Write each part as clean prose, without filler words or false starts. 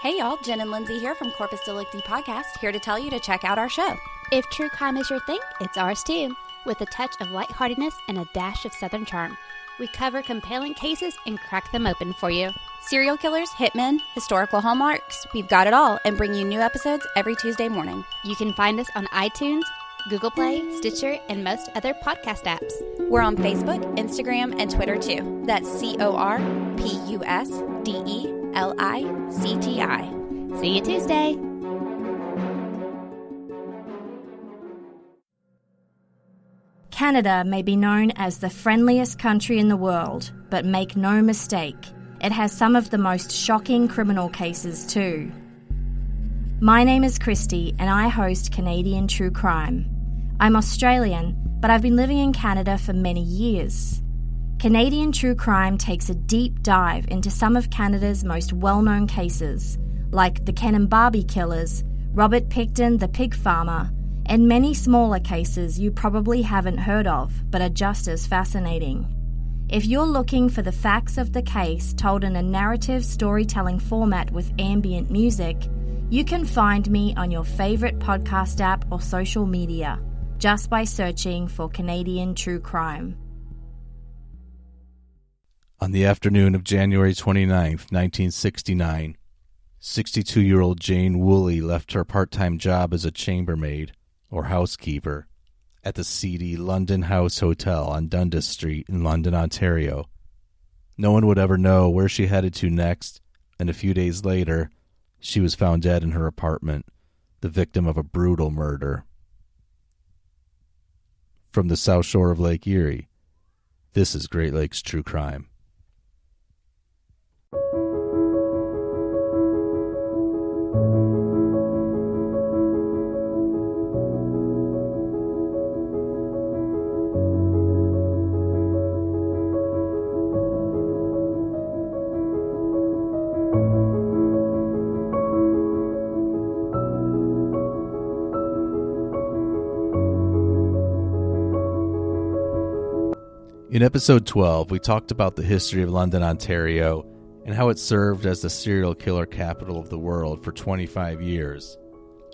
Hey y'all, Jen and Lindsay here from Corpus Delicti podcast, here to tell you to check out our show. If true crime is your thing, it's ours too, with a touch of lightheartedness and a dash of southern charm. We cover compelling cases and crack them open for you. Serial killers, hitmen, historical hallmarks, we've got it all, and bring you new episodes every Tuesday morning. You can find us on iTunes, Google Play, Stitcher, and most other podcast apps. We're on Facebook, Instagram, and Twitter too. That's CORPUSDELICTI. See you Tuesday. Canada may be known as the friendliest country in the world, but make no mistake, it has some of the most shocking criminal cases too. My name is Christy and I host Canadian True Crime. I'm Australian, but I've been living in Canada for many years. Canadian True Crime takes a deep dive into some of Canada's most well-known cases, like the Ken and Barbie killers, Robert Pickton the pig farmer, and many smaller cases you probably haven't heard of, but are just as fascinating. If you're looking for the facts of the case told in a narrative storytelling format with ambient music, you can find me on your favorite podcast app or social media, just by searching for Canadian True Crime. On the afternoon of January 29th, 1969, 62-year-old Jane Woolley left her part-time job as a chambermaid, or housekeeper, at the seedy London House Hotel on Dundas Street in London, Ontario. No one would ever know where she headed to next, and a few days later, she was found dead in her apartment, the victim of a brutal murder. From the South Shore of Lake Erie, this is Great Lakes True Crime. In episode 12, we talked about the history of London, Ontario, and how it served as the serial killer capital of the world for 25 years,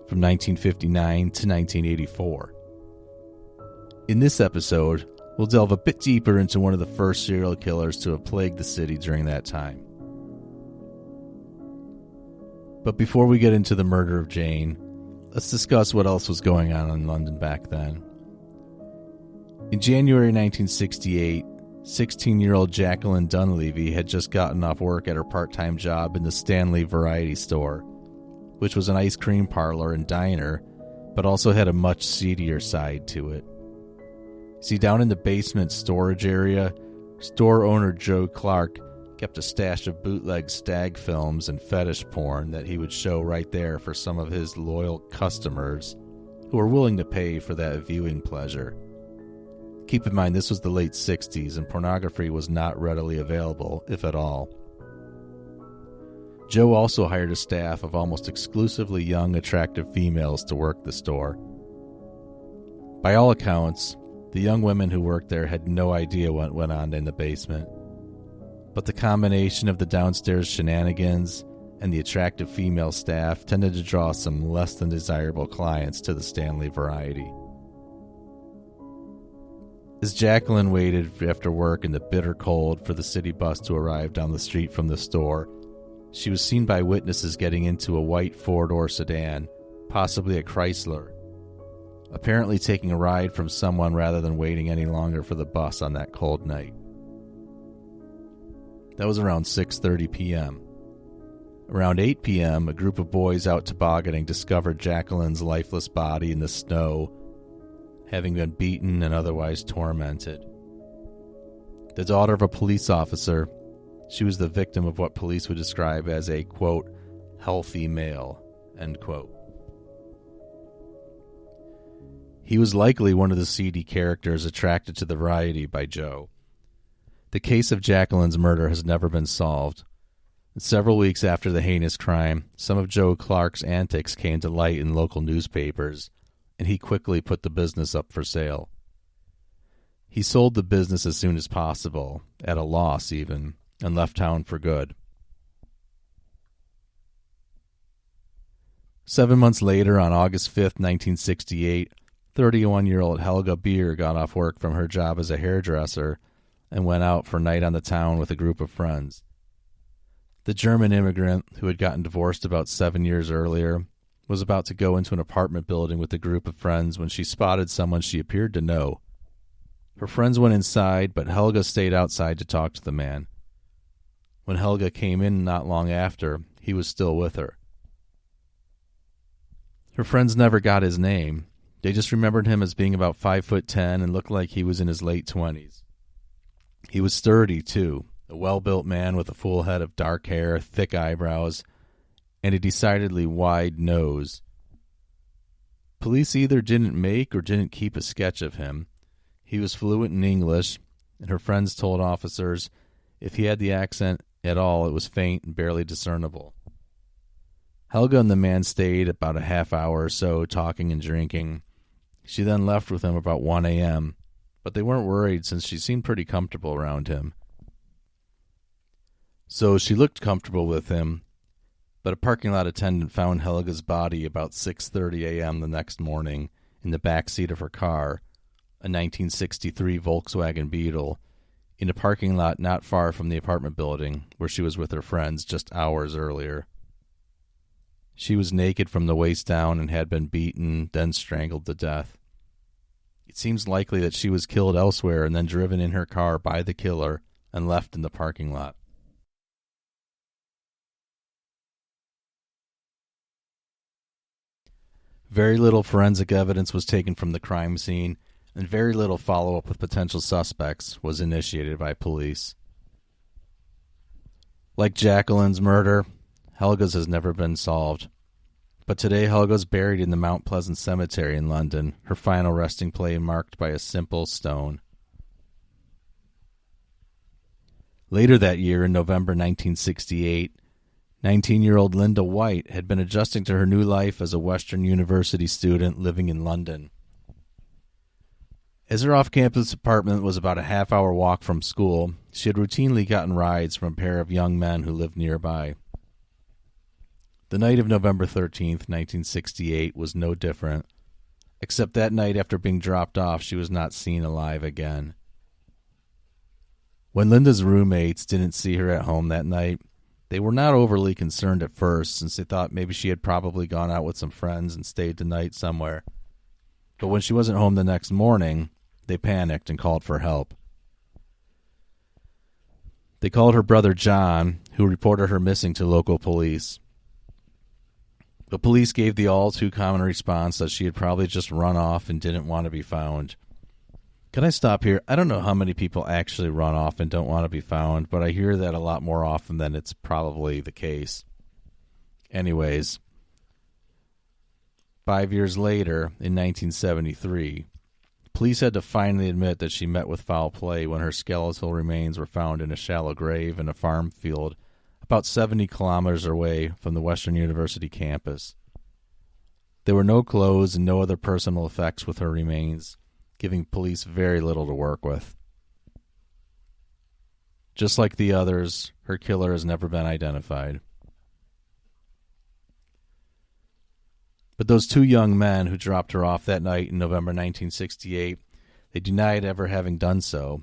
from 1959 to 1984. In this episode, we'll delve a bit deeper into one of the first serial killers to have plagued the city during that time. But before we get into the murder of Jane, let's discuss what else was going on in London back then. In January 1968, 16-year-old Jacqueline Dunleavy had just gotten off work at her part-time job in the Stanley Variety Store, which was an ice cream parlor and diner, but also had a much seedier side to it. See, down in the basement storage area, store owner Joe Clark kept a stash of bootleg stag films and fetish porn that he would show right there for some of his loyal customers who were willing to pay for that viewing pleasure. Keep in mind, this was the late 60s, and pornography was not readily available, if at all. Joe also hired a staff of almost exclusively young, attractive females to work the store. By all accounts, the young women who worked there had no idea what went on in the basement. But the combination of the downstairs shenanigans and the attractive female staff tended to draw some less than desirable clients to the Stanley Variety. As Jacqueline waited after work in the bitter cold for the city bus to arrive down the street from the store, she was seen by witnesses getting into a white four-door sedan, possibly a Chrysler, apparently taking a ride from someone rather than waiting any longer for the bus on that cold night. That was around 6:30 p.m. Around 8 p.m., a group of boys out tobogganing discovered Jacqueline's lifeless body in the snow, having been beaten and otherwise tormented. The daughter of a police officer, she was the victim of what police would describe as a, quote, healthy male, end quote. He was likely one of the seedy characters attracted to the variety by Joe. The case of Jacqueline's murder has never been solved. Several weeks after the heinous crime, some of Joe Clark's antics came to light in local newspapers, and he quickly put the business up for sale. He sold the business as soon as possible, at a loss even, and left town for good. 7 months later, on August 5th, 1968, 31-year-old Helga Beer got off work from her job as a hairdresser and went out for a night on the town with a group of friends. The German immigrant, who had gotten divorced about 7 years earlier, was about to go into an apartment building with a group of friends when she spotted someone she appeared to know. Her friends went inside, but Helga stayed outside to talk to the man. When Helga came in not long after, he was still with her. Her friends never got his name. They just remembered him as being about 5'10" and looked like he was in his late 20s. He was sturdy, too, a well-built man with a full head of dark hair, thick eyebrows, and a decidedly wide nose. Police either didn't make or didn't keep a sketch of him. He was fluent in English, and her friends told officers if he had the accent at all, it was faint and barely discernible. Helga and the man stayed about a half hour or so, talking and drinking. She then left with him about 1 a.m., but they weren't worried since she seemed pretty comfortable around him. So she looked comfortable with him, but a parking lot attendant found Helga's body about 6:30 a.m. the next morning in the back seat of her car, a 1963 Volkswagen Beetle, in a parking lot not far from the apartment building where she was with her friends just hours earlier. She was naked from the waist down and had been beaten, then strangled to death. It seems likely that she was killed elsewhere and then driven in her car by the killer and left in the parking lot. Very little forensic evidence was taken from the crime scene, and very little follow-up with potential suspects was initiated by police. Like Jacqueline's murder, Helga's has never been solved. But today Helga's buried in the Mount Pleasant Cemetery in London, her final resting place marked by a simple stone. Later that year, in November 1968, 19-year-old Linda White had been adjusting to her new life as a Western University student living in London. As her off-campus apartment was about a half-hour walk from school, she had routinely gotten rides from a pair of young men who lived nearby. The night of November 13th, 1968, was no different, except that night after being dropped off, she was not seen alive again. When Linda's roommates didn't see her at home that night, they were not overly concerned at first, since they thought maybe she had probably gone out with some friends and stayed the night somewhere. But when she wasn't home the next morning, they panicked and called for help. They called her brother John, who reported her missing to local police. The police gave the all-too-common response that she had probably just run off and didn't want to be found. Can I stop here? I don't know how many people actually run off and don't want to be found, but I hear that a lot more often than it's probably the case. Anyways, 5 years later, in 1973, police had to finally admit that she met with foul play when her skeletal remains were found in a shallow grave in a farm field about 70 kilometers away from the Western University campus. There were no clothes and no other personal effects with her remains, giving police very little to work with. Just like the others, her killer has never been identified. But those two young men who dropped her off that night in November 1968, they denied ever having done so.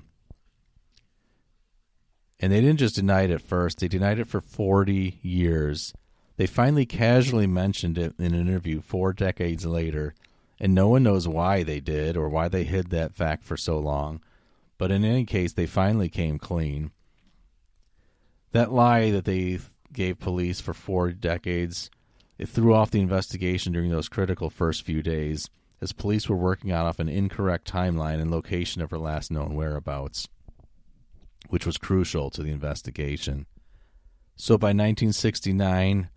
And they didn't just deny it at first, they denied it for 40 years. They finally casually mentioned it in an interview 4 decades later, and no one knows why they did or why they hid that fact for so long. But in any case, they finally came clean. That lie that they gave police for 4 decades, it threw off the investigation during those critical first few days, as police were working off an incorrect timeline and location of her last known whereabouts, which was crucial to the investigation. So by 1969,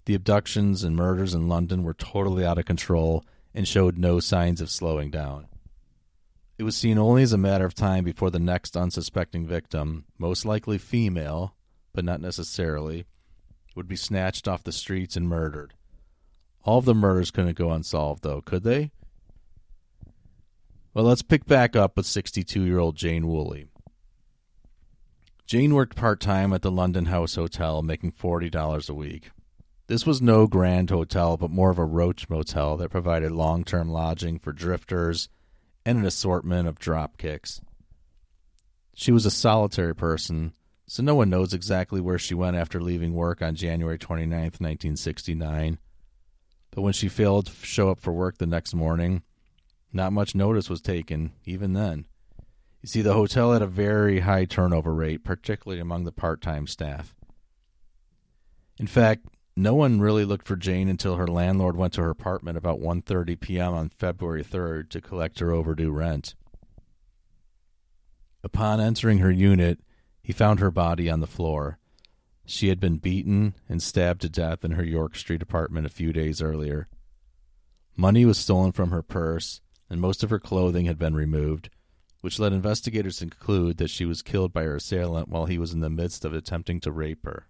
the abductions and murders in London were totally out of control and showed no signs of slowing down. It was seen only as a matter of time before the next unsuspecting victim, most likely female, but not necessarily, would be snatched off the streets and murdered. All of the murders couldn't go unsolved, though, could they? Well, let's pick back up with 62-year-old Jane Woolley. Jane worked part-time at the London House Hotel, making $40 a week. This was no grand hotel, but more of a roach motel that provided long-term lodging for drifters and an assortment of drop kicks. She was a solitary person, so no one knows exactly where she went after leaving work on January 29th, 1969. But when she failed to show up for work the next morning, not much notice was taken, even then. You see, the hotel had a very high turnover rate, particularly among the part-time staff. In fact, no one really looked for Jane until her landlord went to her apartment about 1:30 p.m. on February 3rd to collect her overdue rent. Upon entering her unit, he found her body on the floor. She had been beaten and stabbed to death in her York Street apartment a few days earlier. Money was stolen from her purse, and most of her clothing had been removed, which led investigators to conclude that she was killed by her assailant while he was in the midst of attempting to rape her.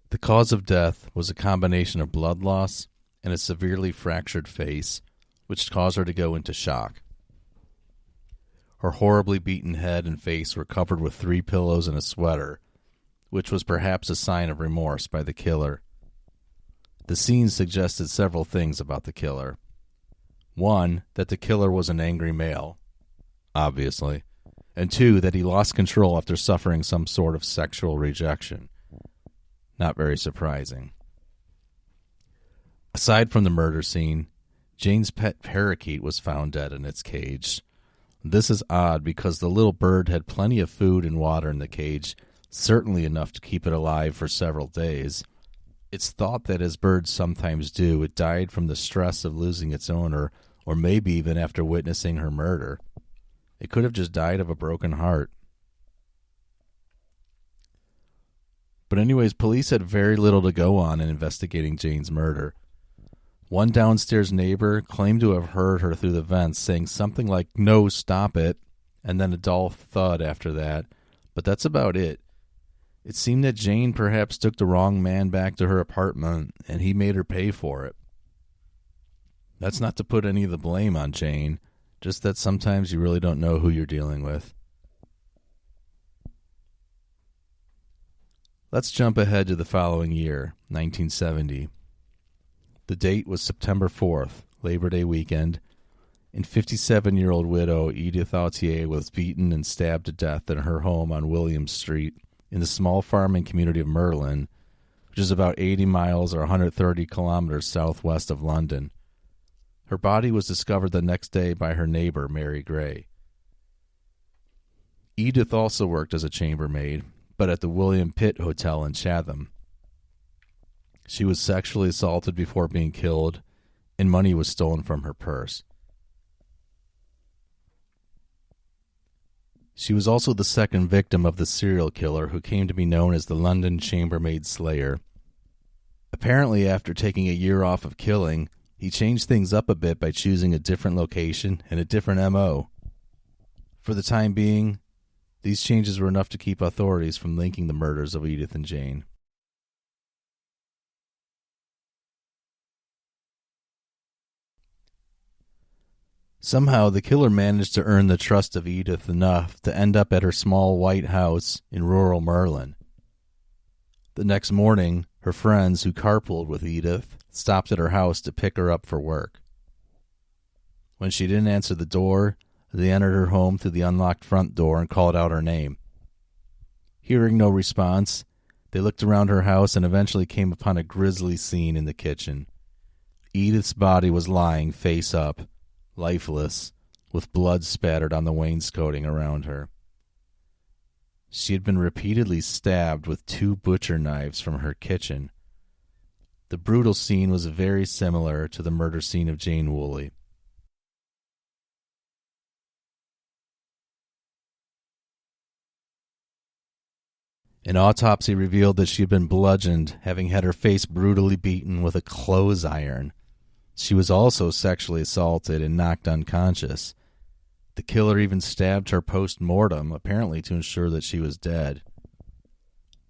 The cause of death was a combination of blood loss and a severely fractured face, which caused her to go into shock. Her horribly beaten head and face were covered with 3 pillows and a sweater, which was perhaps a sign of remorse by the killer. The scene suggested several things about the killer. 1, that the killer was an angry male, obviously, and 2, that he lost control after suffering some sort of sexual rejection. Not very surprising. Aside from the murder scene, Jane's pet parakeet was found dead in its cage. This is odd because the little bird had plenty of food and water in the cage, certainly enough to keep it alive for several days. It's thought that, as birds sometimes do, it died from the stress of losing its owner, or maybe even after witnessing her murder. It could have just died of a broken heart. But anyways, police had very little to go on in investigating Jane's murder. One downstairs neighbor claimed to have heard her through the vents saying something like, "No, stop it," and then a dull thud after that, but that's about it. It seemed that Jane perhaps took the wrong man back to her apartment, and he made her pay for it. That's not to put any of the blame on Jane, just that sometimes you really don't know who you're dealing with. Let's jump ahead to the following year, 1970. The date was September 4th, Labor Day weekend, and 57-year-old widow Edith Autier was beaten and stabbed to death in her home on Williams Street in the small farming community of Merlin, which is about 80 miles or 130 kilometers southwest of London. Her body was discovered the next day by her neighbor, Mary Gray. Edith also worked as a chambermaid, but at the William Pitt Hotel in Chatham. She was sexually assaulted before being killed, and money was stolen from her purse. She was also the second victim of the serial killer who came to be known as the London Chambermaid Slayer. Apparently, after taking a year off of killing, he changed things up a bit by choosing a different location and a different M.O. For the time being, these changes were enough to keep authorities from linking the murders of Edith and Jane. Somehow, the killer managed to earn the trust of Edith enough to end up at her small white house in rural Merlin. The next morning, her friends who carpooled with Edith stopped at her house to pick her up for work. When she didn't answer the door, they entered her home through the unlocked front door and called out her name. Hearing no response, they looked around her house and eventually came upon a grisly scene in the kitchen. Edith's body was lying face up, lifeless, with blood spattered on the wainscoting around her. She had been repeatedly stabbed with 2 butcher knives from her kitchen. The brutal scene was very similar to the murder scene of Jane Woolley. An autopsy revealed that she had been bludgeoned, having had her face brutally beaten with a clothes iron. She was also sexually assaulted and knocked unconscious. The killer even stabbed her post-mortem, apparently to ensure that she was dead.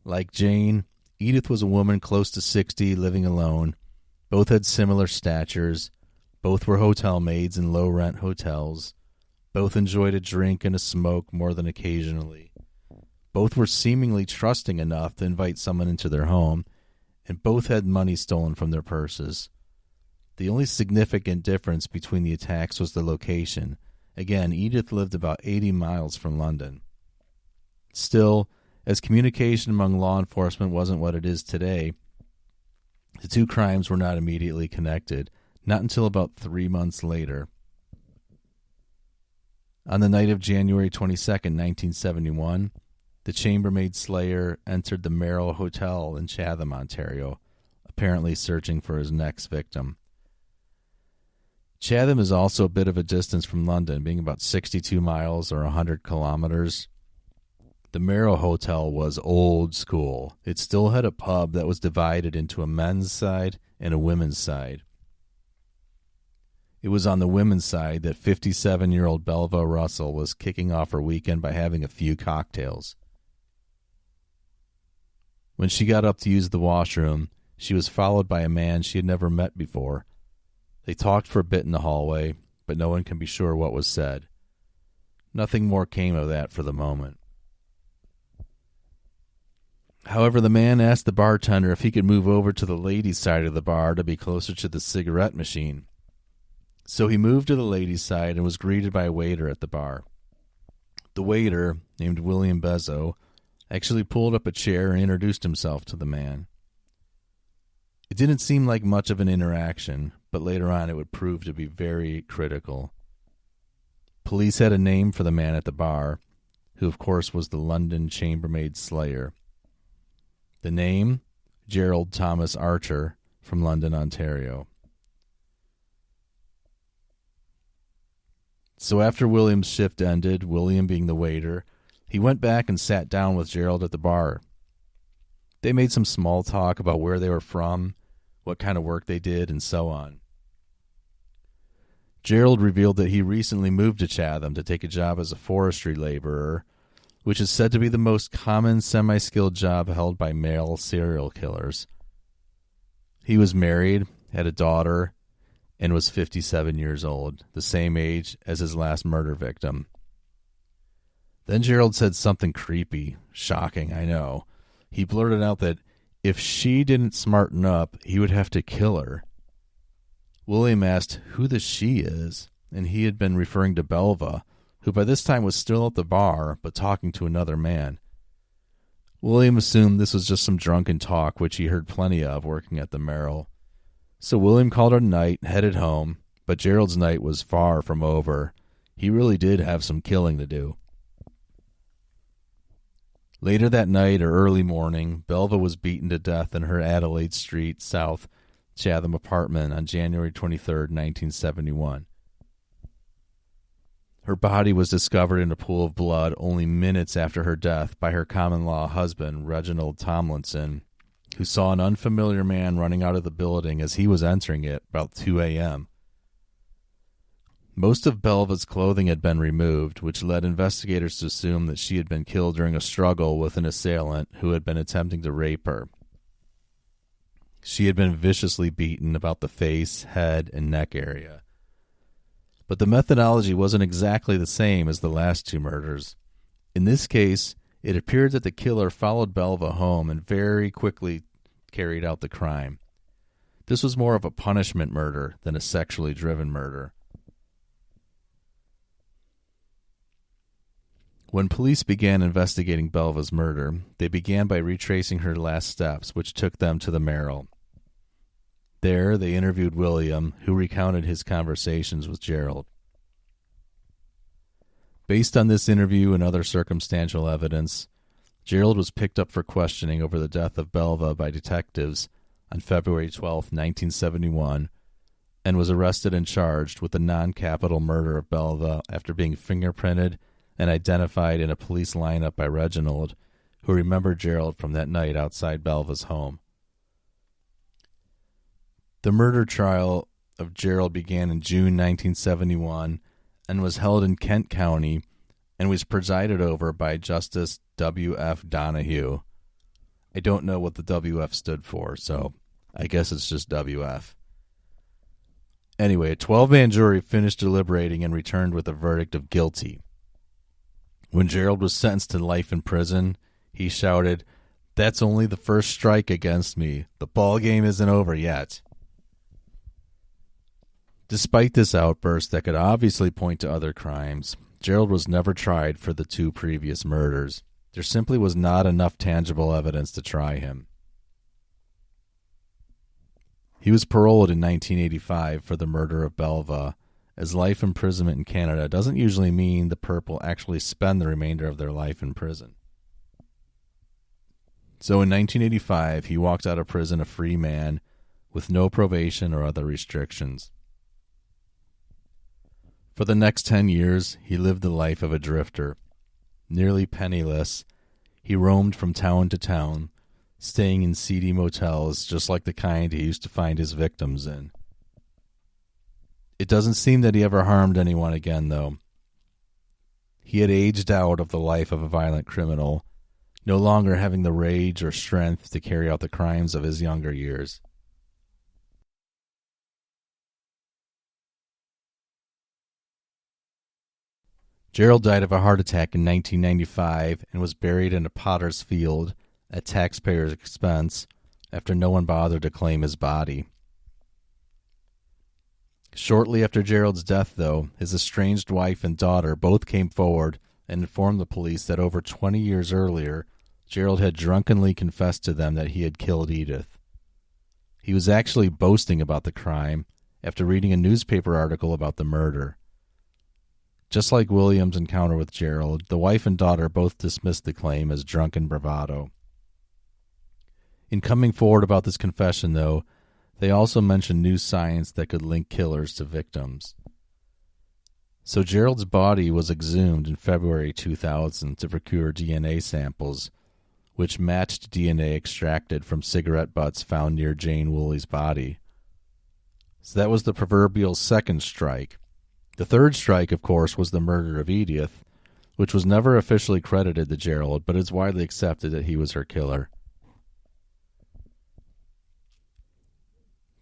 Like Jane, Edith was a woman close to 60, living alone. Both had similar statures. Both were hotel maids in low-rent hotels. Both enjoyed a drink and a smoke more than occasionally. Both were seemingly trusting enough to invite someone into their home, and both had money stolen from their purses. The only significant difference between the attacks was the location. Again, Edith lived about 80 miles from London. Still, as communication among law enforcement wasn't what it is today, the two crimes were not immediately connected, not until about 3 months later. On the night of January 22nd, 1971, the chambermaid slayer entered the Merrill Hotel in Chatham, Ontario, apparently searching for his next victim. Chatham is also a bit of a distance from London, being about 62 miles or 100 kilometers. The Merrill Hotel was old school. It still had a pub that was divided into a men's side and a women's side. It was on the women's side that 57-year-old Belva Russell was kicking off her weekend by having a few cocktails. When she got up to use the washroom, she was followed by a man she had never met before. They talked for a bit in the hallway, but no one can be sure what was said. Nothing more came of that for the moment. However, the man asked the bartender if he could move over to the ladies' side of the bar to be closer to the cigarette machine. So he moved to the ladies' side and was greeted by a waiter at the bar. The waiter, named William Bezzo, actually pulled up a chair and introduced himself to the man. It didn't seem like much of an interaction, but later on it would prove to be very critical. Police had a name for the man at the bar, who of course was the London chambermaid slayer. The name, Gerald Thomas Archer, from London, Ontario. So after William's shift ended, William being the waiter, he went back and sat down with Gerald at the bar. They made some small talk about where they were from, what kind of work they did, and so on. Gerald revealed that he recently moved to Chatham to take a job as a forestry laborer, which is said to be the most common semi-skilled job held by male serial killers. He was married, had a daughter, and was 57 years old, the same age as his last murder victim. Then Gerald said something creepy, shocking, I know. He blurted out that if she didn't smarten up, he would have to kill her. William asked who the she is, and he had been referring to Belva, who by this time was still at the bar, but talking to another man. William assumed this was just some drunken talk, which he heard plenty of working at the Merrill. So William called it a night, headed home, but Gerald's night was far from over. He really did have some killing to do. Later that night or early morning, Belva was beaten to death in her Adelaide Street, South Chatham apartment on January 23, 1971. Her body was discovered in a pool of blood only minutes after her death by her common-law husband, Reginald Tomlinson, who saw an unfamiliar man running out of the building as he was entering it about 2 a.m. Most of Belva's clothing had been removed, which led investigators to assume that she had been killed during a struggle with an assailant who had been attempting to rape her. She had been viciously beaten about the face, head, and neck area. But the methodology wasn't exactly the same as the last two murders. In this case, it appeared that the killer followed Belva home and very quickly carried out the crime. This was more of a punishment murder than a sexually driven murder. When police began investigating Belva's murder, they began by retracing her last steps, which took them to the Merrill. There, they interviewed William, who recounted his conversations with Gerald. Based on this interview and other circumstantial evidence, Gerald was picked up for questioning over the death of Belva by detectives on February 12, 1971, and was arrested and charged with the non-capital murder of Belva after being fingerprinted and identified in a police lineup by Reginald, who remembered Gerald from that night outside Belva's home. The murder trial of Gerald began in June 1971 and was held in Kent County and was presided over by Justice W.F. Donahue. I don't know what the W.F. stood for, so I guess it's just W.F. Anyway, a 12-man jury finished deliberating and returned with a verdict of guilty. When Gerald was sentenced to life in prison, he shouted, "That's only the first strike against me. The ball game isn't over yet." Despite this outburst that could obviously point to other crimes, Gerald was never tried for the 2 previous murders. There simply was not enough tangible evidence to try him. He was paroled in 1985 for the murder of Belva, as life imprisonment in Canada doesn't usually mean the perp will actually spend the remainder of their life in prison. So in 1985, he walked out of prison a free man with no probation or other restrictions. For the next 10 years, he lived the life of a drifter. Nearly penniless, he roamed from town to town, staying in seedy motels just like the kind he used to find his victims in. It doesn't seem that he ever harmed anyone again, though. He had aged out of the life of a violent criminal, no longer having the rage or strength to carry out the crimes of his younger years. Gerald died of a heart attack in 1995 and was buried in a potter's field at taxpayers' expense after no one bothered to claim his body. Shortly after Gerald's death, though, his estranged wife and daughter both came forward and informed the police that over 20 years earlier, Gerald had drunkenly confessed to them that he had killed Edith. He was actually boasting about the crime after reading a newspaper article about the murder. Just like William's encounter with Gerald, the wife and daughter both dismissed the claim as drunken bravado. In coming forward about this confession, though, they also mentioned new science that could link killers to victims. So Gerald's body was exhumed in February 2000 to procure DNA samples, which matched DNA extracted from cigarette butts found near Jane Woolley's body. So that was the proverbial second strike. The third strike, of course, was the murder of Edith, which was never officially credited to Gerald, but it's widely accepted that he was her killer.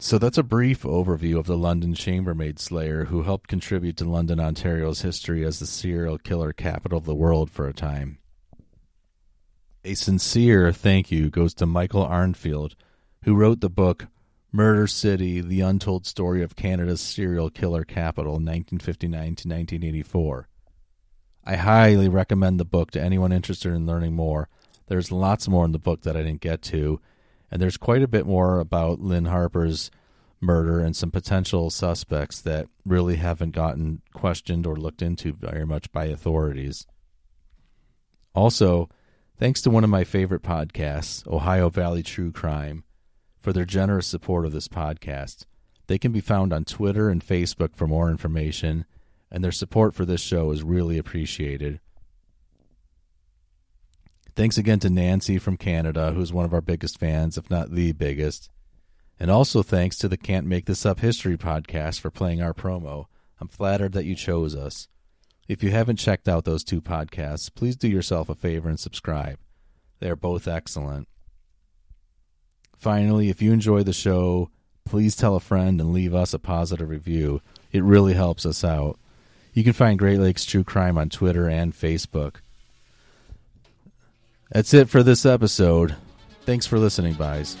So that's a brief overview of the London chambermaid slayer who helped contribute to London, Ontario's history as the serial killer capital of the world for a time. A sincere thank you goes to Michael Arntfield, who wrote the book Murder City, The Untold Story of Canada's Serial Killer Capital, 1959 to 1984. I highly recommend the book to anyone interested in learning more. There's lots more in the book that I didn't get to, and there's quite a bit more about Lynn Harper's murder and some potential suspects that really haven't gotten questioned or looked into very much by authorities. Also, thanks to one of my favorite podcasts, Ohio Valley True Crime, for their generous support of this podcast. They can be found on Twitter and Facebook for more information, and their support for this show is really appreciated. Thanks again to Nancy from Canada, who's one of our biggest fans, if not the biggest. And also thanks to the Can't Make This Up History podcast for playing our promo. I'm flattered that you chose us. If you haven't checked out those 2 podcasts, please do yourself a favor and subscribe. They are both excellent. Finally, if you enjoy the show, please tell a friend and leave us a positive review. It really helps us out. You can find Great Lakes True Crime on Twitter and Facebook. That's it for this episode. Thanks for listening, guys.